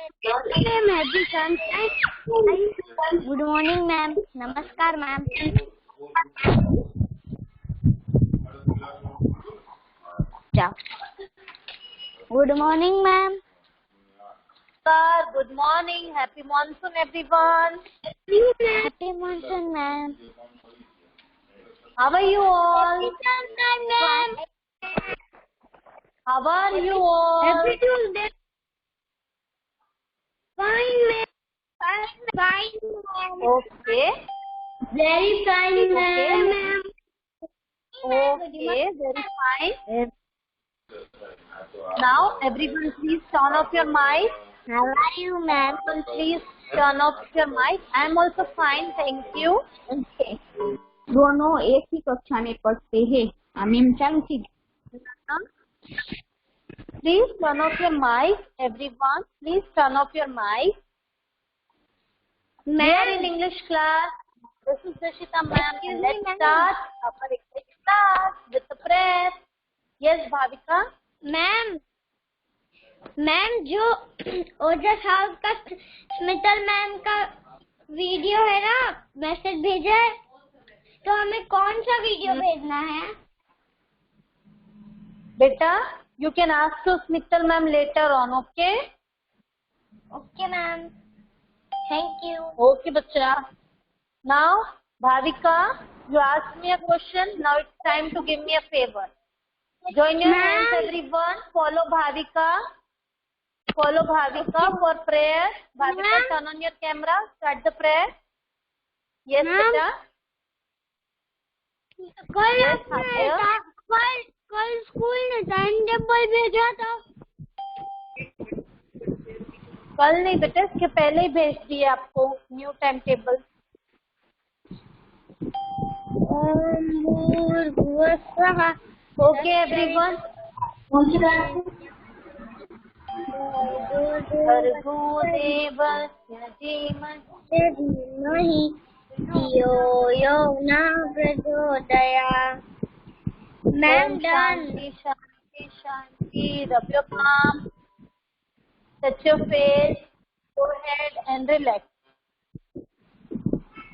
name है Dishant. Good morning, ma'am. Namaskar, ma'am. Ciao. Good morning, ma'am. Sir, good morning. Happy monsoon, everyone. Happy monsoon, ma'am. How are you all? Happy time, ma'am. How are you all? Happy Tuesday. Fine, ma'am. Fine, ma'am. Okay. Very fine, Okay. ma'am. Okay, very fine. Now, everyone, please turn off your mic. How are you, ma'am? Everyone, please turn off your mic. I am also fine, thank you. Okay. दोनों एक ही कक्षा में पढ़ते हैं. Ma'am चालू थी. Please turn off your mic, everyone. Please turn off your mic. We are in English class. This is Rishita ma'am. And let's start our English class with the press. Yes, Bhavika. Ma'am जो ओजस house का Smital ma'am का video है ना, message भेजा है, तो हमें कौन सा वीडियो भेजना है? Beta, you can ask to Smittal ma'am later on, okay? Okay ma'am, thank you. Okay, bacha. Now, Bhavika, you asked me a question. Now it's time to give me a favor. Join your hands, everyone. Follow Bhavika. Follow Bhavika for prayer. Bhavika, turn on your camera. Start the prayer. Yes, Ma'am. beta. कल school ने time table भेजा था. कल नहीं बेटा, इसके पहले ही भेज दिए आपको new time table. Okay everyone. भर्गोदेवस्य धीमहि नहीं यो यो ना प्रचोदयात्. Ma'am done. शांति शांति शांति. Rub your palm, touch your face, forehead and relax.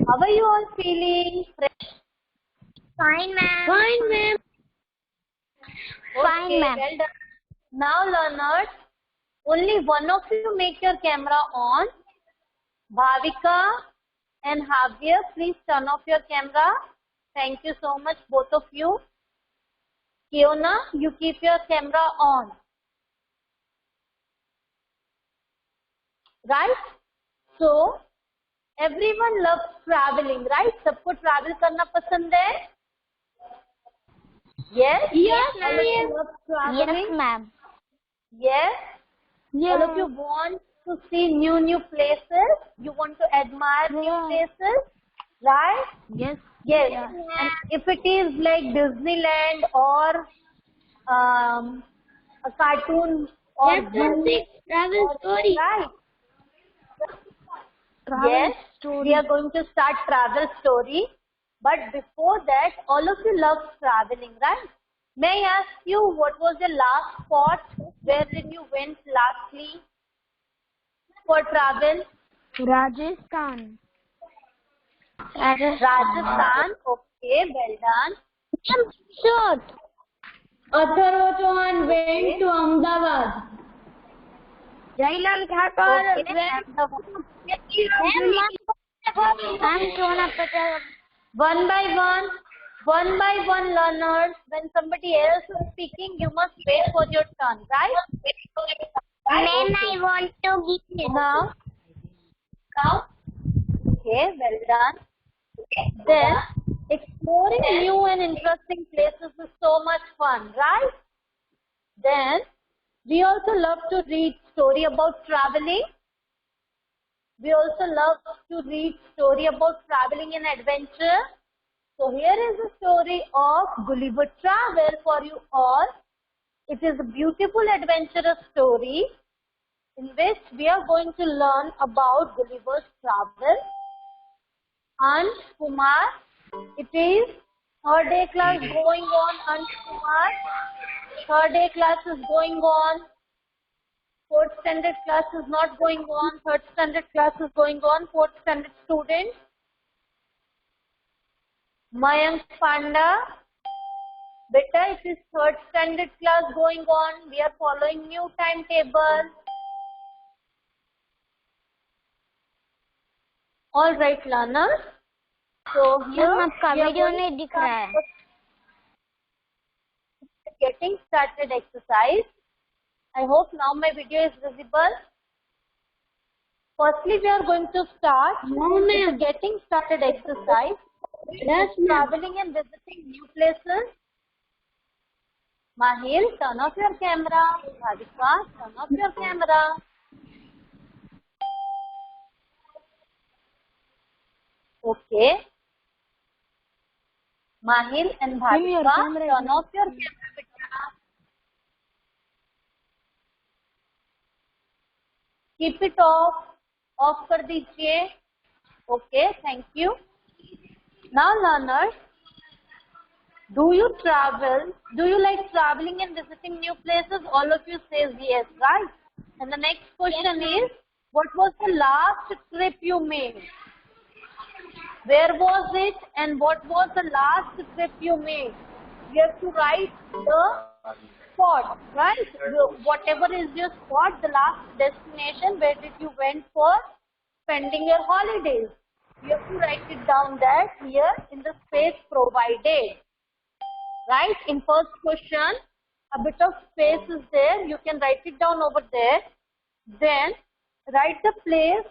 How are you all feeling? Fresh? Fine, ma'am. Fine, ma'am. Fine, Okay, ma'am. well done. Now learners, only one of you make your camera on. Bhavika and Javier, please turn off your camera. Thank you so much, both of you. Kiona, you keep your camera on. Right? So, everyone loves traveling, right? सबको travel करना पसंद है? Yes? Yes, All of you love traveling? Yes, ma'am. Yes? Yes. All of you want to see new places? You want to admire new places? Right? Yes. Yes. Yeah. And if it is like Disneyland or a cartoon or zoo, Travel story. right? Travel Yes, story. we are going to start travel story. But before that, all of you love traveling, right? May I ask you, what was the last spot where did you went lastly for travel? Rajasthan. Rajasthan. Okay, well done. Short. Atharva went to Ahmedabad. Jailam Thakur Okay. I'm Sona Patel. One by one learners. When somebody else is speaking, you must wait for your turn, right? Then I want to give Now. Okay, well done. Then, exploring new and interesting places is so much fun, right? Then, we also love to read story about traveling. We also love to read story about traveling and adventure. So, here is a story of Gulliver Travel for you all. It is a beautiful adventurous story in which we are going to learn about Gulliver's travel. Ansh Kumar, it is third day class going on. Ansh Kumar, third day class is going on. Fourth standard class is not going on. Third standard class is going on. Fourth standard student. Mayank Panda. Beta, it is third standard class going on. We are following new timetable. All right, learners. So here आपका video नहीं दिख रहा है. Getting started exercise. I hope now my video is visible. Firstly, we are going to start with the getting started exercise. Yes, Traveling and visiting new places. Mahil, turn off your camera. Bhavika, turn off your camera. Okay. Mahil and Bhavika, turn off your camera. Keep it off. Off कर दीजिए. Okay, thank you. Now learners, do you travel? Do you like traveling and visiting new places? All of you says yes, right? And the next question is, what was the last trip you made? Where was it and what was the last trip you made? You have to write the spot, right? Whatever is your spot, the last destination, where did you went for spending your holidays? You have to write it down that here in the space provided. Right? In first question, a bit of space is there. You can write it down over there. Then write the place.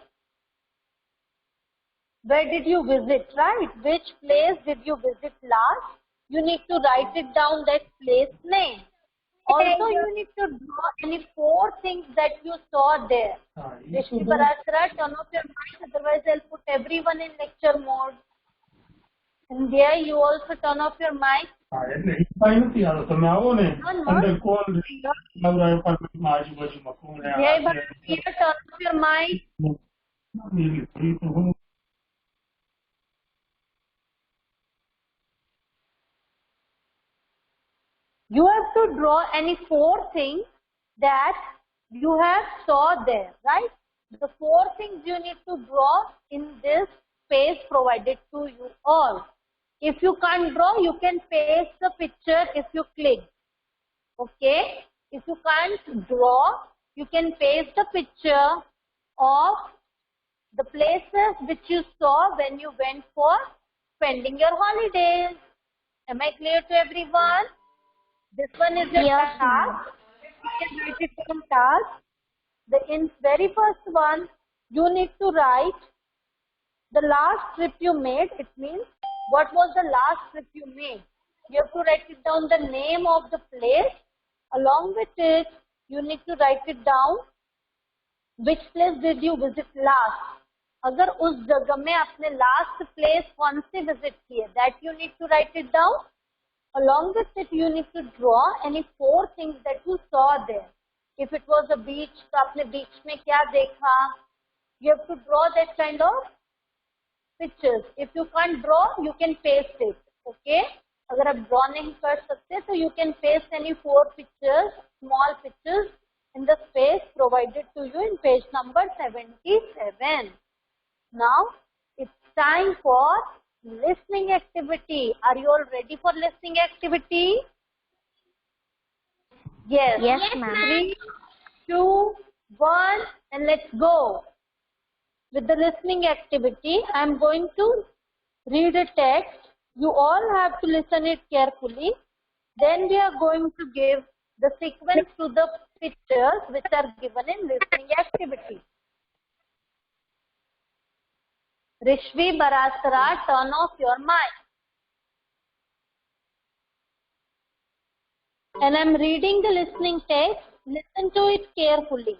Where did you visit, right? Which place did you visit last? You need to write it down, that place name. Also, you need to draw any 4 things that you saw there. Rishmi Baraskara, turn off your mic, otherwise I'll put everyone in lecture mode. And there you also turn off your mic. Here, turn off your mic. You have to draw any 4 things that you have saw there, right? The 4 things you need to draw in this space provided to you all. If you can't draw, you can paste the picture if you click. Okay? If you can't draw, you can paste the picture of the places which you saw when you went for spending your holidays. Am I clear to everyone? This one is your task. You can write it from task. In very first one, you need to write the last trip you made. It means what was the last trip you made. You have to write it down the name of the place. Along with it, you need to write it down which place did you visit last. अगर उस जगह में आपने last place कौन सी visit की है, that you need to write it down. Along with it, you need to draw any 4 things that you saw there. If it was a beach, तो आपने beach में क्या देखा? You have to draw that kind of pictures. If you can't draw, you can paste it. Okay? अगर आप draw नहीं कर सकते, तो you can paste any 4 pictures, small pictures, in the space provided to you in page number 77. Now, it's time for listening activity. Are you all ready for listening activity? Yes. Yes, ma'am. 3, 2, 1, and let's go. With the listening activity, I am going to read a text. You all have to listen it carefully. Then we are going to give the sequence to the pictures which are given in listening activity. Rishvi Baraskara, turn off your mic. And I am reading the listening text. Listen to it carefully.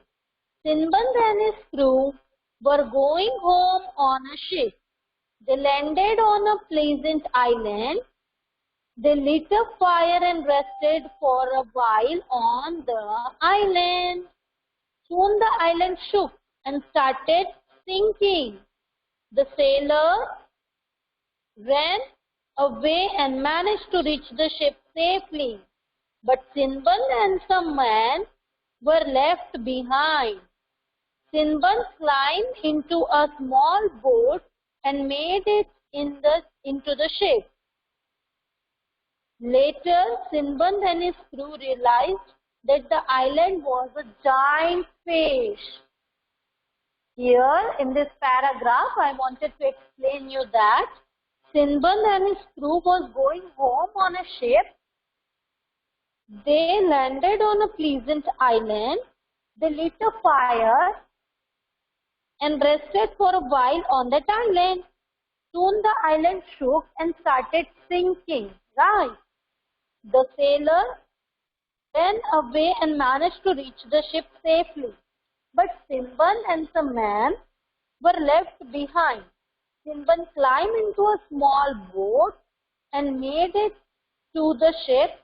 Sinbad and his crew were going home on a ship. They landed on a pleasant island. They lit a fire and rested for a while on the island. Soon the island shook and started sinking. The sailor ran away and managed to reach the ship safely. But Sinbad and some men were left behind. Sinbad climbed into a small boat and made it into the ship. Later, Sinbad and his crew realized that the island was a giant fish. Here in this paragraph, I wanted to explain you that Sinbad and his crew was going home on a ship. They landed on a pleasant island. They lit a fire and rested for a while on that island. Soon the island shook and started sinking. Right. The sailor ran away and managed to reach the ship safely. But Sinbad and some men were left behind. Sinbad climbed into a small boat and made it to the ship.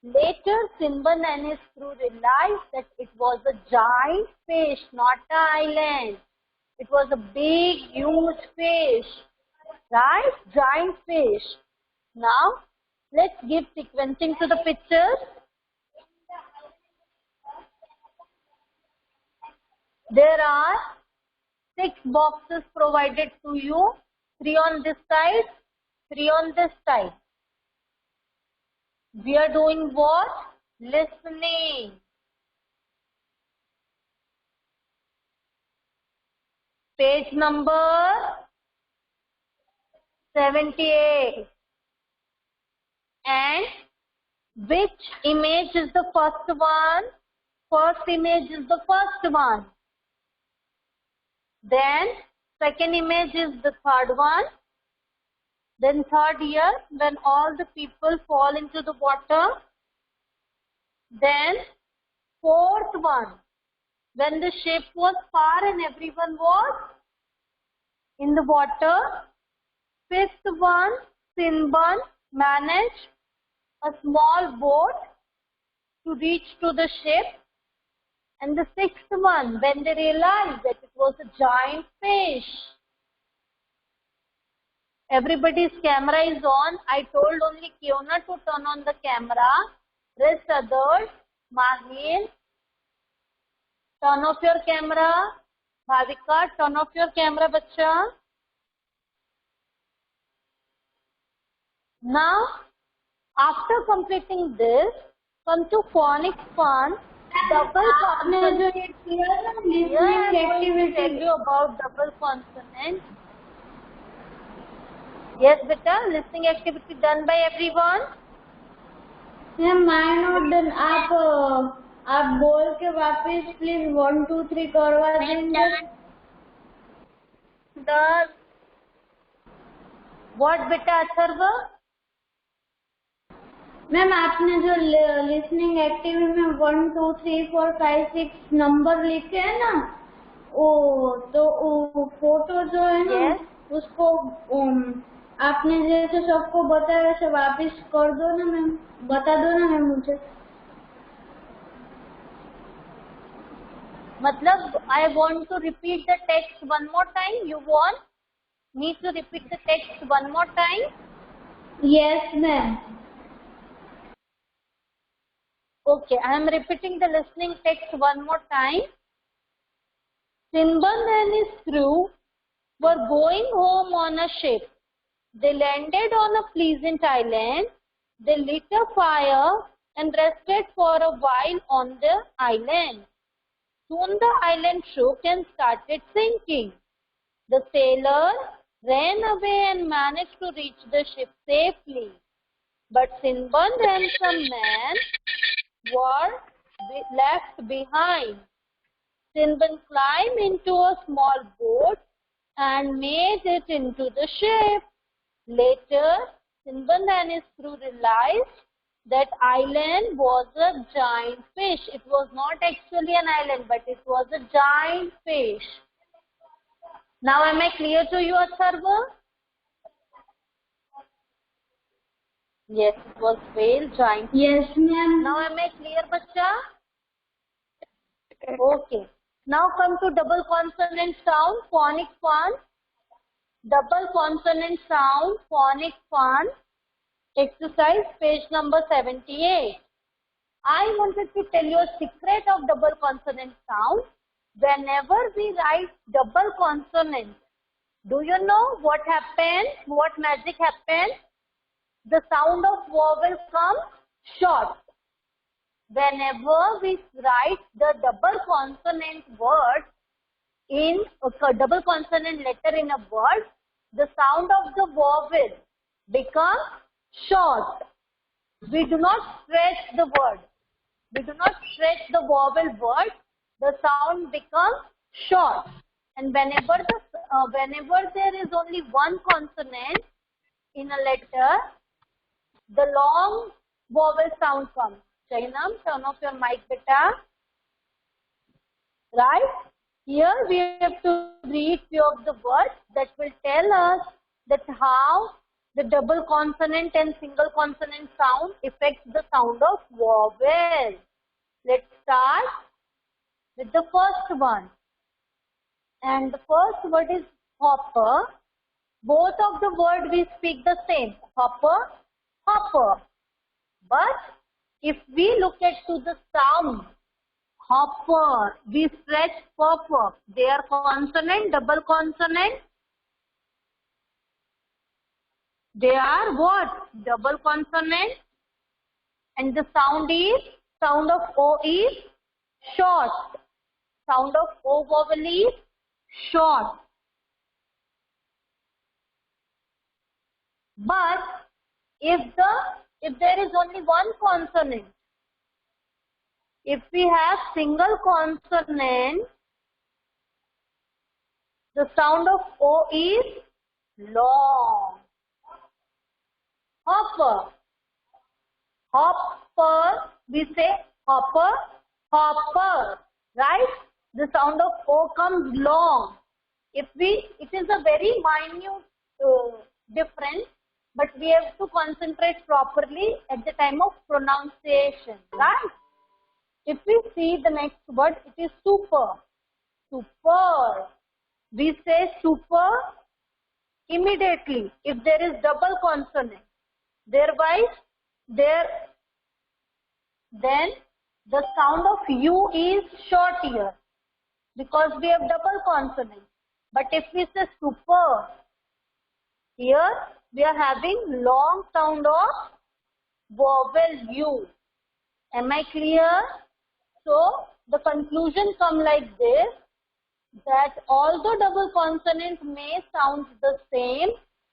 Later, Sinbad and his crew realized that it was a giant fish, not an island. It was a big, huge fish, right? Giant fish. Now, let's give sequencing to the pictures. There are 6 boxes provided to you, 3 on this side, 3 on this side. We are doing what? Listening. Page number 78. And which image is the first one? First image is the first one. Then second image is the third one. Then third here, when all the people fall into the water. Then fourth one, when the ship was far and everyone was in the water. Fifth one, Sinbad managed a small boat to reach to the ship. And the sixth one, when they realized that it was a giant fish. Everybody's camera is on. I told only Kiona to turn on the camera. Rest others, Mahir, turn off your camera. Bhavika, turn off your camera, bacha. Now, after completing this, come to phonics fun. Double consonant. Here I am going to tell you about double consonant. Yes, beta, listening activity done by everyone. Ma'am my not done. आप बोल के वापस please 1 2 3 करवा देंगे. Done. What beta Atharva? Ma'am आपने जो listening activity में 1 2 3 4 5 6 number लिखे हैं ना, वो तो फोटो जो है ना, yes. उसको आपने जैसे सबको बताया वैसे वापस कर दो ना मैम, बता दो ना मैम मुझे. मतलब I want to repeat the text one more time. You want me to repeat the text one more time? Yes ma'am. Okay, I am repeating the listening text one more time. Sinbad and his crew were going home on a ship. They landed on a pleasant island. They lit a fire and rested for a while on the island. Soon the island shook and started sinking. The sailor ran away and managed to reach the ship safely. But Sinbad and some men were left behind. Sinbad climbed into a small boat and made it into the ship. Later, Sinbad and his crew realized that island was a giant fish. It was not actually an island, but it was a giant fish. Now, am I clear to you, Atharva? Yes, it was whale giant. Yes ma'am. Now, am I clear, bacha? Okay. Now, come to double consonant sound, phonic fun. Double consonant sound, phonic fun. Exercise, page number 78. I wanted to tell you a secret of double consonant sound. Whenever we write double consonant, do you know what happens? What magic happens? The sound of vowel comes short. Whenever we write the double consonant word in a double consonant letter in a word, the sound of the vowel becomes short. We do not stretch the word. We do not stretch the vowel word. The sound becomes short. And whenever there is only one consonant in a letter, the long vowel sound comes. Chainam, turn off your mic, beta. Right? Here we have to read few of the words that will tell us that how the double consonant and single consonant sound affects the sound of vowel. Let's start with the first one. And the first word is hopper. Both of the words we speak the same. Hopper, hopper. But if we look at to the sound, hopper, we stretch hopper. They are consonant, double consonant. They are what? Double consonant. And the sound of O is short. Sound of O vowel is short. But if there is only one consonant, if we have single consonant, the sound of O is long. Hopper. Hopper, we say hopper, hopper, right? The sound of O comes long. It is a very minute difference, but we have to concentrate properly at the time of pronunciation, right? If we see the next word, it is super. Super. We say super immediately if there is double consonant. Thereby, then the sound of U is short here because we have double consonant. But if we say super, here we are having long sound of vowel U. Am I clear? So the conclusion comes like this, that although double consonant may sound the same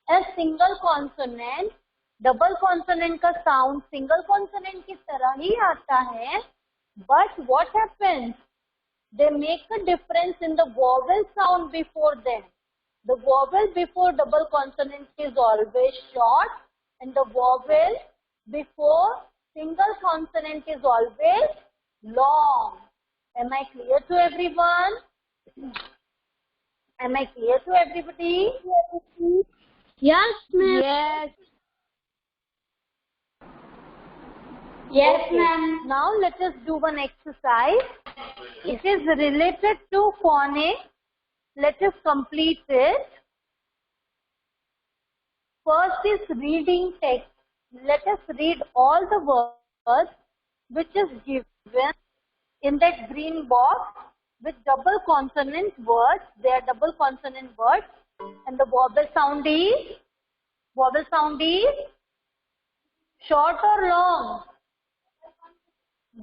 as single consonant, double consonant का sound single consonant की तरह ही आता है, but what happens, they make a difference in the vowel sound before them. The vowel before double consonant is always short and the vowel before single consonant is always long. Am I clear to everyone? Am I clear to everybody? Yes, ma'am. Yes. Yes, Okay. ma'am. Now let us do one exercise. It is related to phonics. Let us complete it. First is reading text. Let us read all the words which is given in that green box with double consonant words. They are double consonant words, and the vowel sound is short or long.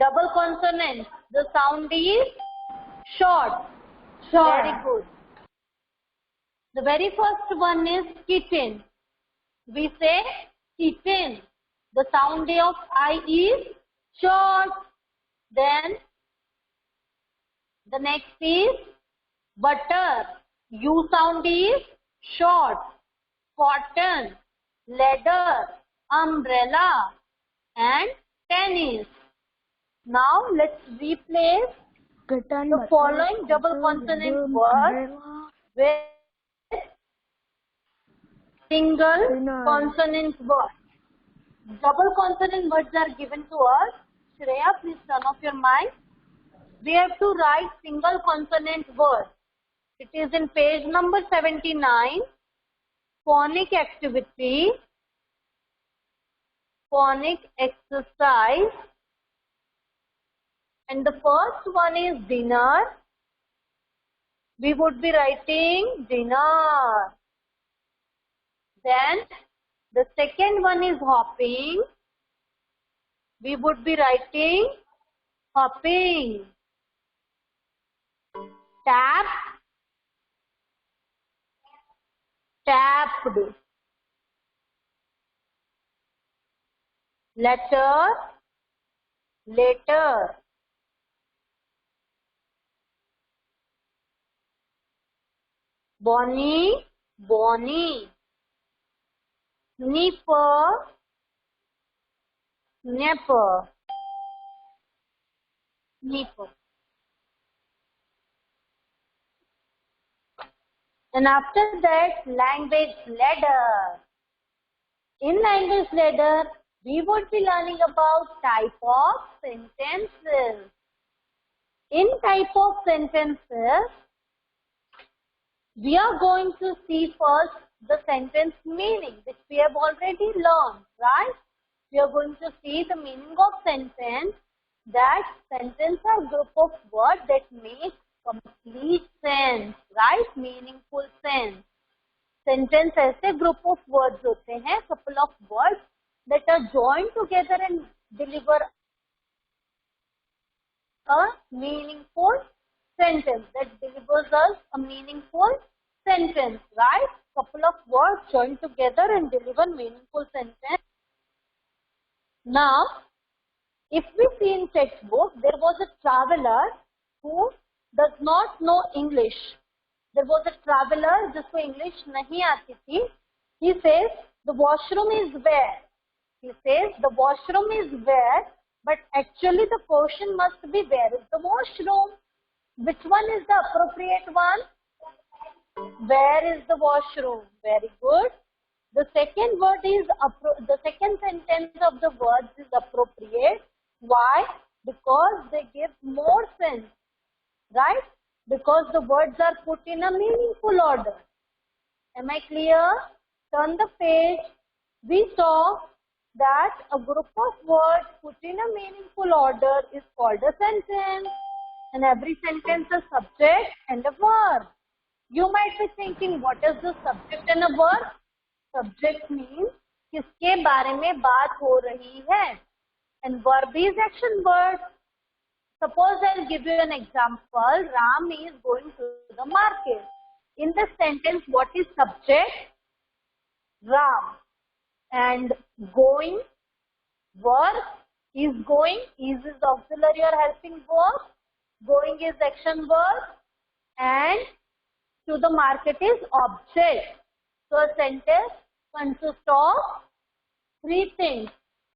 Double consonant, the sound is short. Short. Very good. The very first one is kitten. We say kitten. The sound of I is short. Then the next is butter. U sound is short. Cotton, leather, umbrella, and tennis. Now let's replace the following double consonant words with single consonant words. Double consonant words are given to us. Shreya, please turn off your mic. We have to write single consonant words. It is in page number 79. Phonic activity, phonic exercise. and the first one is dinner, we would be writing dinner. Then the second one is hopping, we would be writing hopping. Tap, tapped. Letter, later. Bonnie, bonnie. Sniffer, snapper. Sniffer. And after that, language ladder. In language ladder, we would be learning about type of sentences. In type of sentences, we are going to see first the sentence meaning, which we have already learned, right? We are going to see the meaning of sentence. That sentence are group of words that make complete sense, right? Meaningful sense. Sentence ऐसे group of words होते हैं, couple of words that are joined together and deliver a meaningful sentence, that delivers us a meaningful sentence, right? Couple of words joined together and deliver meaningful sentence. Now, if we see in textbook, there was a traveler who does not know English. There was a traveler जिसको English नहीं आती थी. He says the washroom is where. He says the washroom is where, but actually the question must be where is the washroom? Which one is the appropriate one? Where is the washroom? Very good. The second word is the second sentence of the words is appropriate. Why? Because they give more sense, right? Because the words are put in a meaningful order. Am I clear? Turn the page. We saw that a group of words put in a meaningful order is called a sentence. And every sentence is a subject and a verb. You might be thinking, what is the subject and a verb? Subject means किसके बारे में बात हो रही है. And verb is action word. Suppose I'll give you an example. Ram is going to the market. In the sentence, what is subject? Ram. And going, verb is going. Is auxiliary or helping verb. Going is action verb. And to the market is object. So a sentence consists of three things.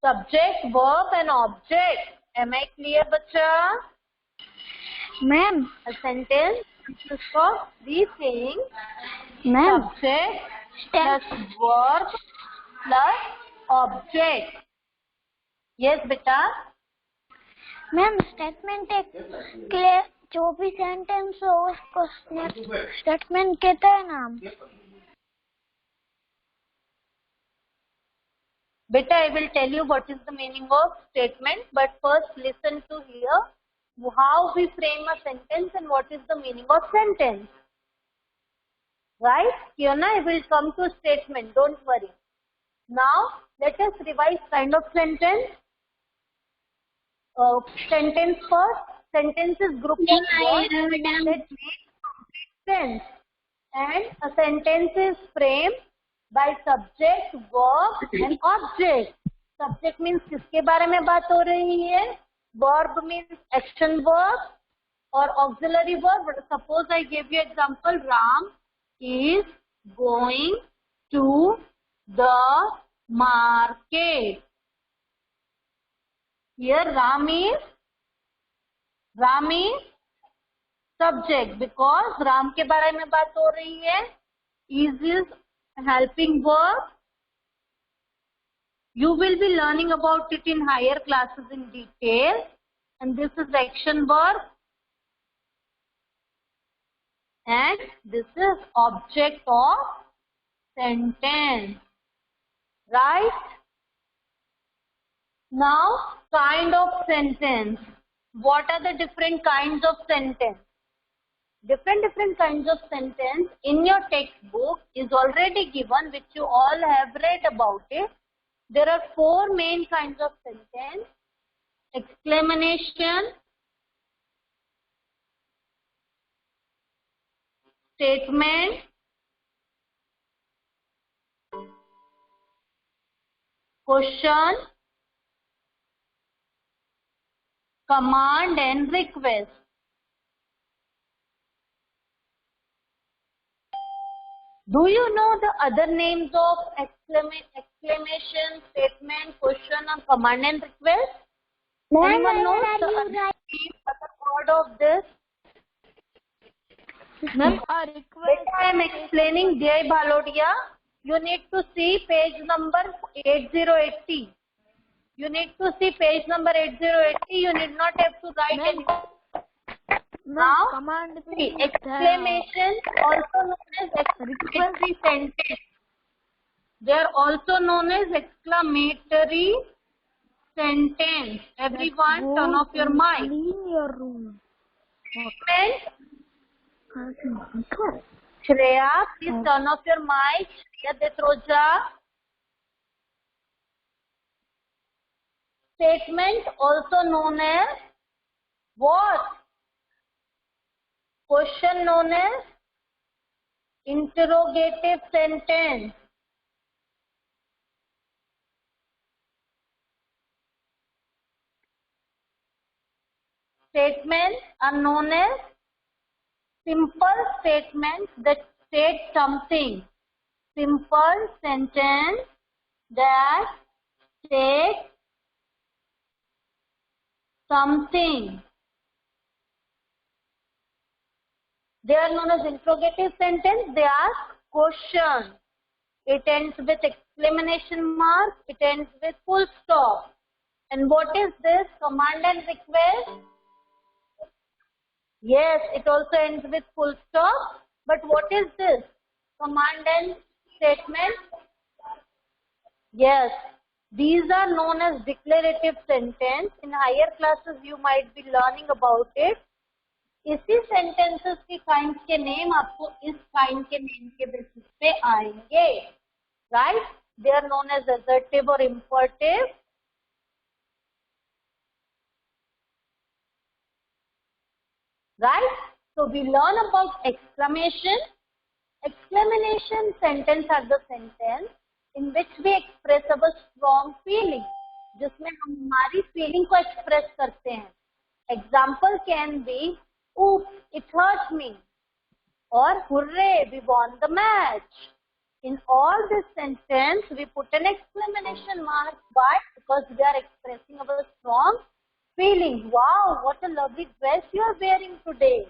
Subject, verb and object. Am I clear, bacha? Ma'am. A sentence consists of three things. Ma'am. Subject plus verb plus object. Yes, beta. Ma'am statement के जो भी sentence हो उसको statement कहते हैं ना. Beta, I will tell you what is the meaning of statement, but first listen to here how we frame a sentence and what is the meaning of sentence. Right? Kiona, I will come to statement, don't worry. Now, let us revise kind of sentence. Sentence first. Sentence is group of words that make complete sense. And a sentence is framed by subject, verb and object. Subject means किसके बारे में बात हो रही है. Verb means action verb or auxiliary verb. Suppose I give you example. Ram is going to the market. Here Ram is subject because Ram के बारे में बात हो रही है. Is helping verb. You will be learning about it in higher classes in detail. And this is action verb. And this is object of sentence. Right? Now, kind of sentence. what are the different kinds of sentence? Different kinds of sentence in your textbook is already given, which you all have read about it. There are 4 main kinds of sentence: exclamation, statement, question, command, and request. Do you know the other names of exclamation, statement, question, and command and request? Anyone knows the other word of this? Ma'am, a request. I am explaining Jay Bhalodia. You need to see page number 8080. You need to see page number 8080. You need not have to write anything. Now, command see, exclamation, also known as exclamatory sentence. They are also known as exclamatory sentence. Everyone, turn off your mic. Clean your room. Shreya, please turn off your mic. Shreya Detroja. Statement, also known as what? Question known as interrogative sentence. Statements are known as simple statements that state something. Simple sentence that state something. They are known as interrogative sentence. They ask question. It ends with exclamation mark. It ends with full stop. And what is this? Command and request. Yes, it also ends with full stop. But what is this? Command and statement. Yes, these are known as declarative sentence. In higher classes, you might be learning about it. इसी sentences के kinds के name आपको इस kind के name के basis पे आएंगे, right? They are known as assertive or imperative. Right? So we learn about exclamation. Exclamation sentence are the sentence in which we express our strong feeling, जिसमें हम हमारी feeling को express करते हैं. Example can be, oops, it hurt me, or hooray, we won the match. In all this sentence, we put an exclamation mark. Why? Because we are expressing our strong feeling. Wow, what a lovely dress you are wearing today.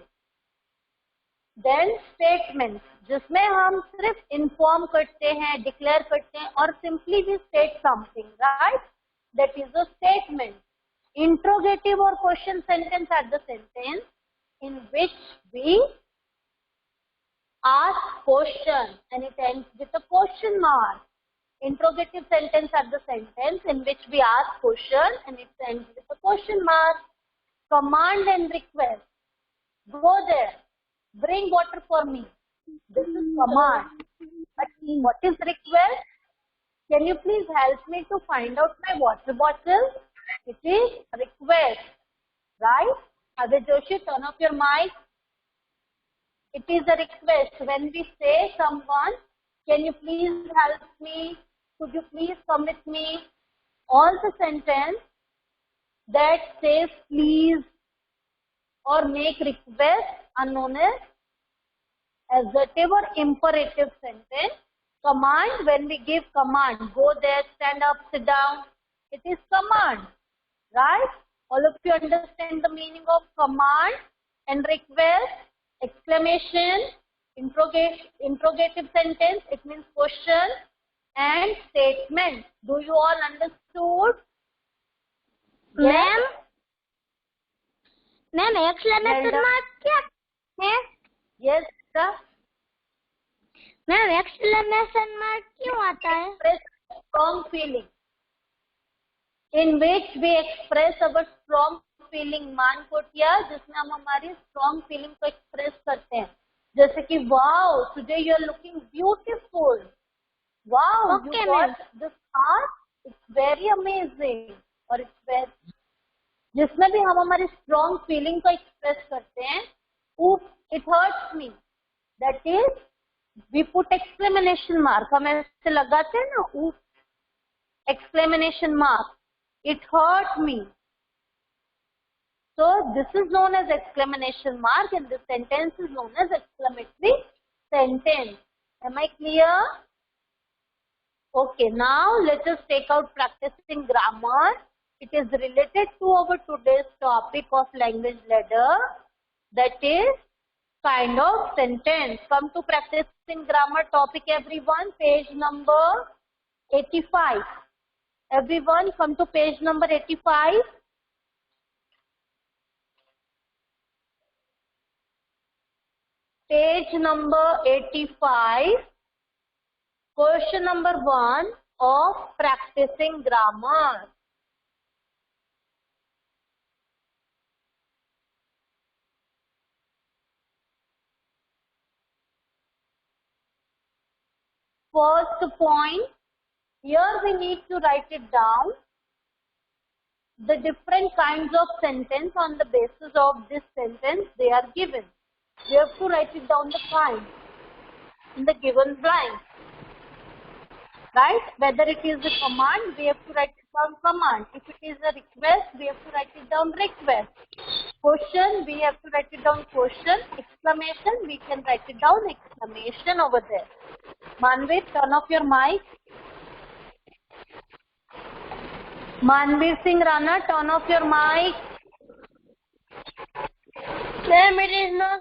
Then statements, जिसमें हम सिर्फ inform करते हैं, declare करते हैं, और simply we state something, right? That is a statement. Interrogative or question sentence are the sentence in which we ask question and it ends with a question mark. Interrogative sentence are the sentence in which we ask question and it ends with a question mark. Command and request. Go there. Bring water for me. This is command. But what is request? Can you please help me to find out my water bottle? It is request. Right? Adit Joshi, turn off your mic. It is a request. When we say someone, can you please help me? Could you please come with me? All the sentence that says please or make request are known as assertive or imperative sentence. Command, when we give command, go there, stand up, sit down, it is command, right? All of you understand the meaning of command and request, exclamation, interrogative sentence, it means question, and statement. Do you all understood? Ma'am, exclamation mark क्या है? Yes, sir. Ma'am, exclamation mark क्यों आता है? Express strong feeling. In which we express our strong feeling मान को किया जिसमें हम हमारी स्ट्रॉन्ग फीलिंग को एक्सप्रेस करते हैं, जैसे कि wow today you are looking beautiful, wow you Okay, got ma'am. This art, it's very amazing, और इट्स वेरी, जिसमें भी हम हमारी स्ट्रॉन्ग फीलिंग को एक्सप्रेस करते हैं. It hurts me, that is we put exclamation mark, हम ऐसे लगाते हैं ना, exclamation mark, it hurt me. So this is known as exclamation mark and this sentence is known as exclamatory sentence. Am I clear? Okay, now let us take out practicing grammar. It is related to our today's topic of language ladder, that is kind of sentence. Come to practicing grammar topic everyone, page number 85. Everyone come to page number 85. Page number 85. Question number 1 of practicing grammar. First point, here we need to write it down. The different kinds of sentence on the basis of this sentence they are given. We have to write it down the kind in the given blank. Right? Whether it is a command, we have to write it down command. If it is a request, we have to write it down request. Question, we have to write it down question. Exclamation, we can write it down exclamation over there. Manvir, turn off your mic. Manvir Singh Rana, turn off your mic. Ma'am, it is not.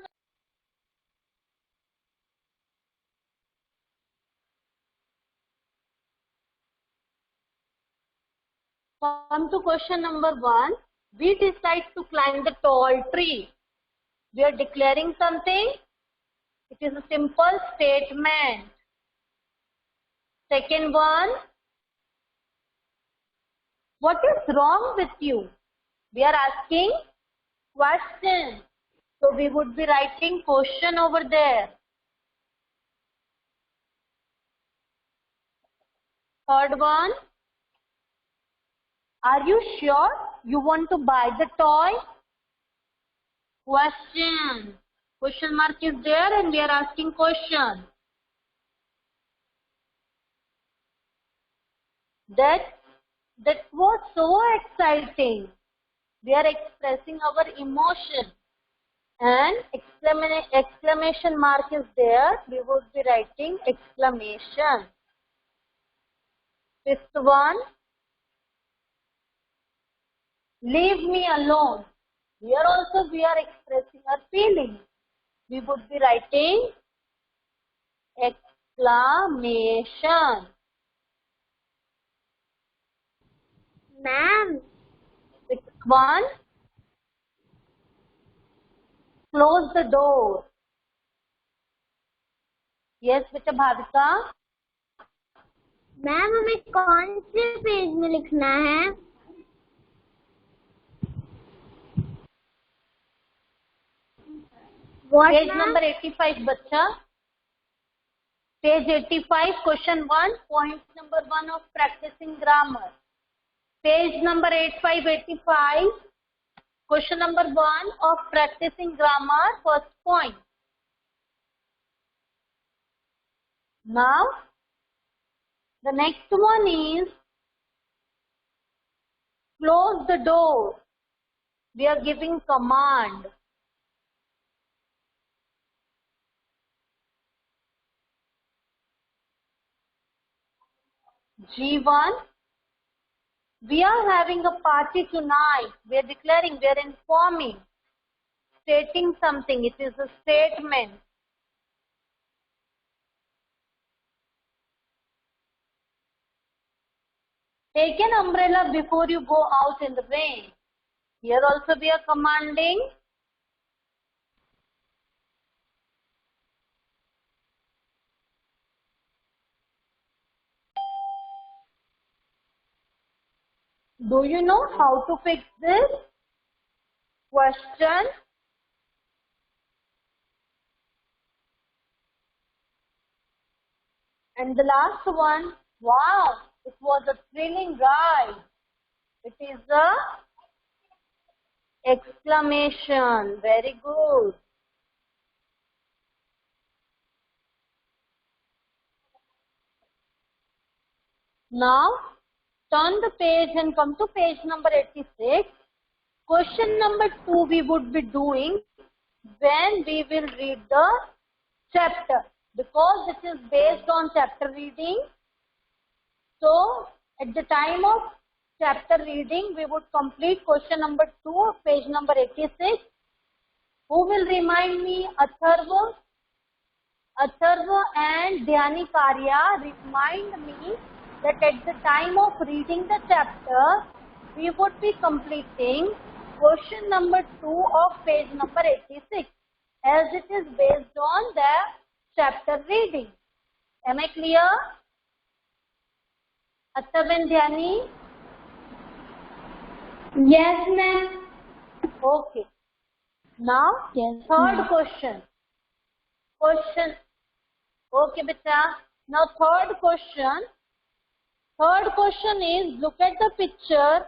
Come to question number 1. We decide to climb the tall tree. We are declaring something. It is a simple statement. Second one. What is wrong with you? We are asking question. So we would be writing question over there. Third one. Are you sure you want to buy the toy? Question. Question mark is there and we are asking question. That was so exciting. We are expressing our emotion. And exclamation mark is there. We would be writing exclamation. Fifth one. Leave me alone. Here also we are expressing our feeling. We would be writing exclamation. Ma'am. Sixth one. Close the door. Yes, beta Bhavika. Ma'am हमें कौन से page में लिखना है? What, Page ma'am? number 85, बच्चा. Page 85, question 1, point number 1 of practicing grammar. Page number 85, question number 1 of practicing grammar, first point. Now, the next one is close the door. We are giving command. G1. We are having a party tonight. We are declaring, we are informing, stating something. It is a statement. Take an umbrella before you go out in the rain. Here also we are commanding. Do you know how to fix this? question. And the last one, wow, it was a thrilling ride. It is a exclamation. Very good. Now, turn the page and come to page number 86. Question number 2 we would be doing when we will read the chapter, because it is based on chapter reading. So, at the time of chapter reading, we would complete question number 2 of page number 86. Who will remind me? Atharva and Dhyani Karya remind me that at the time of reading the chapter, we would be completing question number 2 of page number 86, as it is based on the chapter reading. Am I clear? Atharva and Dhyani? Yes, ma'am. Okay. Now, Yes, third question. Okay, beta. Now, third question. Third question is, look at the picture,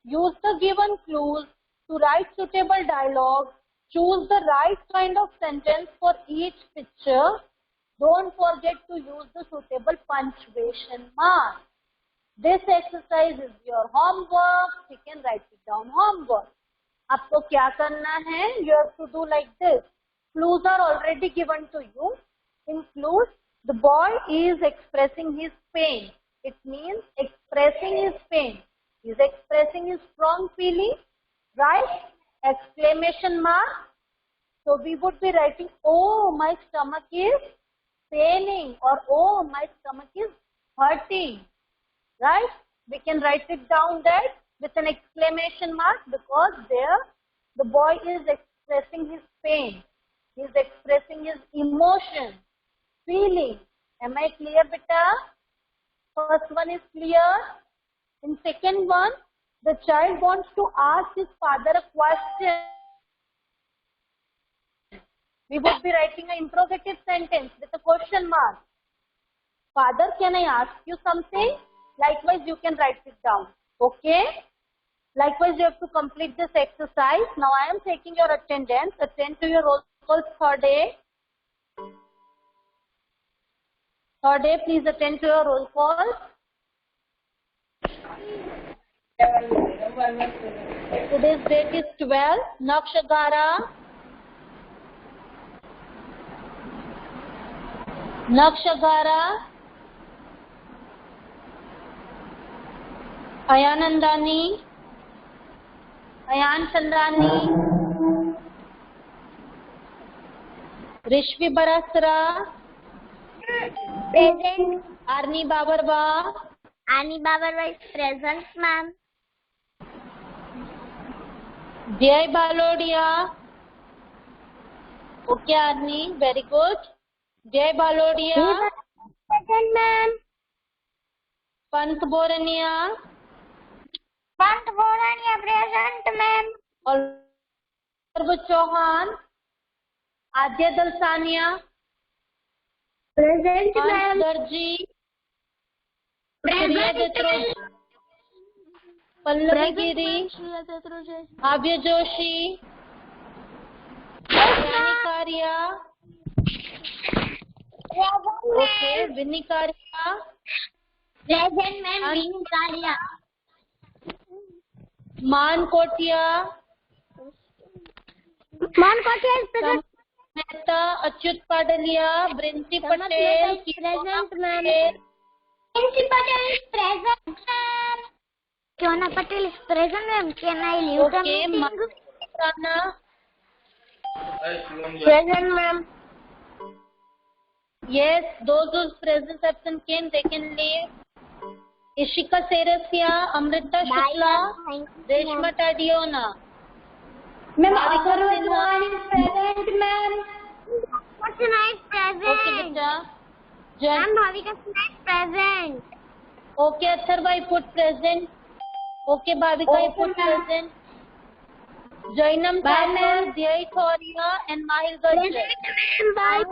use the given clues to write suitable dialogue, choose the right kind of sentence for each picture. Don't forget to use the suitable punctuation mark. This exercise is your homework. You can write it down homework. आपको क्या करना है? You have to do like this. Clues are already given to you. In clues, the boy is expressing his pain. It means expressing his pain. He is expressing his strong feeling, right? Exclamation mark. So we would be writing, oh, my stomach is paining, or oh, my stomach is hurting, right? We can write it down that with an exclamation mark, because there the boy is expressing his pain. He is expressing his emotion, feeling. Am I clear, beta? First one is clear. In second one, the child wants to ask his father a question. We would be writing an interrogative sentence with a question mark. Father, can I ask you something? Likewise, you can write it down. Okay? Likewise, you have to complete this exercise. Now, I am taking your attendance. Attend to your roll calls third day. Third day, please attend to your roll call. Today's date is 12. Nakshagara. Ayanandani. Ayan Chandani. Rishvi Barasra. Present. Arni Babarba. Ani Babarwa is present, ma'am. Jai Balodia. Okay, Arni. Very good. Jai Balodia. Present, ma'am. Pant Borania. Pant Borania present, ma'am. Arv Chauhan. Adya Dalsania. Present, ma'am. Darji. Present. Pallavi Giri. Bhavya Joshi. Dhyani Karya. Okay, Vinny Karya. Present, ma'am. Vinny Karya. Man Kotia. Man Kotia is present. Mehta, Achyut Padalia, Brinti Patel, Present, ma'am. Brinti Patel is present, ma'am. Kiona Patel is present, ma'am. Can I leave the okay, meeting? Sana. Present, ma'am. Yes, those whose presence absent came, they can leave. Ishika Serasya, Amrita Shukla, Reshma Tadiona. Ma'am, Atharva is present, ma'am. What's tonight present? Okay, beta. Ma'am, Bhavika is present. Okay, Atharva, I put present. Okay, Bhavika, I put present. Jainam Bye, Thakur, ma'am. Dhyai Thoria, and Mahil Gajjar. Bye.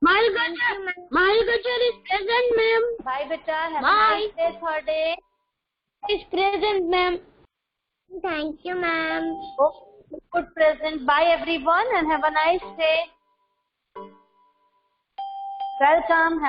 Mahil Gajjar is present, ma'am. Bye, beta. Have Bye. a nice day, third day. Is present, ma'am. Thank you, ma'am. Good present. Bye, everyone, and have a nice day. Welcome.